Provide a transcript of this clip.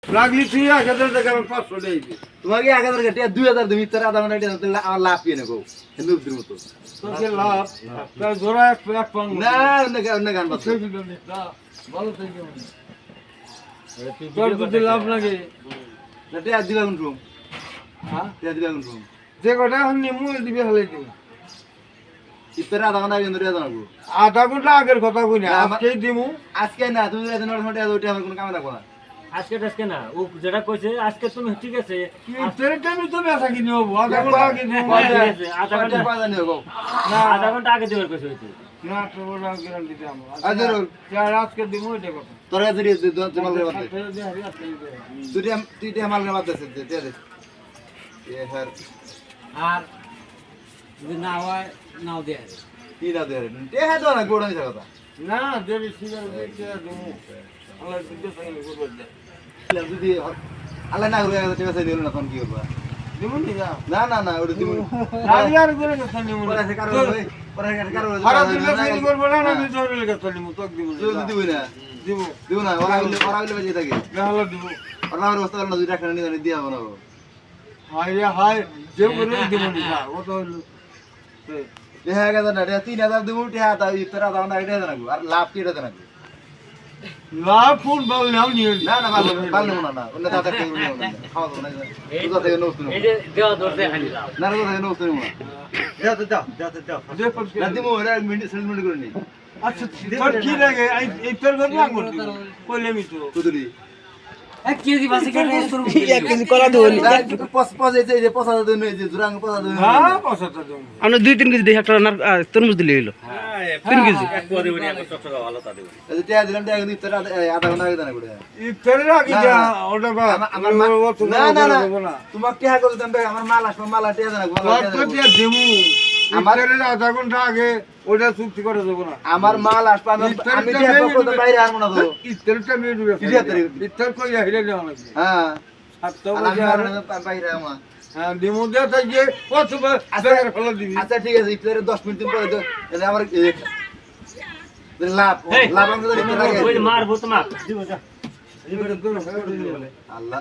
লাগলি তুই 1000 টাকা আমি 500 দেই দি তোমাকে 1000 টাকা 2000 দিবি তোর আধা ঘন্টা এটা তাহলে আমার লাভ কি নেবো হিন্দু দির মতো তোকে লাভ তাই জোড়া এক পাং না অন্য গান বাজছে ভালো থেকে তোর যদি লাভ লাগে না টিয়া দিবা কোন রুম হ্যাঁ টিয়া দিবা কোন রুম যে কটা এখন নিমু দিবি হলে দিবি ইতরা আধা ঘন্টা কিন্তু টিয়া জানাবো আধা ঘন্টা আগের কথা কই না আজকেই দিমু আজকে না তুমি এত নড় ঘন্টা ওইটা আমার কোনো কামে রাখবো না আজকে না ও যেটা কইছে আজকে তুমি ঠিক আছে তোর টাইমে তো বেচা কিনে হবো আধা ঘন্টা আগে দিমু আধা ঘন্টা পাঁচা নিও গো না আধা ঘন্টা আগে দেওয়ার কইছে হইছে না তো বড় গ্যারান্টি দিতে আমরা আজের চার আজকে দিমু এটা কথা তোর কাছে মাল রে বাদ তুই মাল রে বাদ দে টিয়া দে এ হর আর যদি না হয় নাও দেয় কি না দে টিয়া তো না গোড়া নিছে কথা না দেবি সিগার দিতে দিমু আল্লাহ দিতে সাইলে করবে দে যদি আল্লাহ না করে টিয়া সাই দিল না তখন কি করবা দিমু নি যা না না না ওটা তুমি রাজিয়ার করে কথা নিমু পরে সে কারো ভাই পরে কারো সারা দিন সাইল করব না আমি জরুরি কথা নিমু তো দিমু দিবি না দিমু দিব না ওরা হইলে বাজে থাকে ভালো দিমু ওরা আমার বস্তা না দুই টাকা নিয়ে দিয়া বানাবো হাই রে হাই যে করে দিমু নি যা ও তো দেখা গেছে না 3000 দিব টিয়া দাও ইতরা দাও না এটা জানাবো আর লাভ কি এটা জানাবো লাভ ফোন বল নাও নিয়ে না না ভালো না অন্য দাদা কে নিও না খাওয়া দাও না দুধ থেকে নষ্ট এই যে দেওয়া দরজা খালি লাও না দুধ থেকে নষ্ট নিও না যে পক্ষে না দিব ওরা মিনিট সেলমেন্ট করে নি আচ্ছা তোর কি লাগে এই তোর ঘর না করবি কইলে আমি তো কুদুরি 1 কেজি বাসে কেটে তোর 1 কেজি কলা দোল পস পস এই যে পসা দেন এই যে জুরাং পসা দেন হ্যাঁ পছন্দ দেবো আমরা 2-3 কেজি দেখি একটা তরমুজ দিলে হইলো 3 কেজি এক কোয়া দেবনি এক চটচকা ভালো তা দেব এই যে টিয়া দিলাম টিয়া কিন্তু ইতরা আধা ঘন্টা আগে জানা করে এই তোর আগে যা ওটা বা আমার না তোমাকে টিয়া করে দেন আমার মাল আসবে মাল টিয়া জানা কত দিয়া দিমু আমার আধা ঘন্টা আগে ওটা চুক্তি করে দেবো না আমার মাল আসবে আমি টিয়া করতে বাইরে আর না তো ইত্তরটা মেয়ে দিবে ইত্তর কই হিলে নেওয়া লাগবে হ্যাঁ সাতটা আমি বাজে আর বাইরে আমার হ্যাঁ দিমু দিয়ে থাকি কত বেকার ফেলা দিবি আচ্ছা ঠিক আছে ইফতারের 10 মিনিট পরে তো এটা আমার লাভ লাভ আমি তো ওই মারবো তোমাক দিব যা আল্লাহ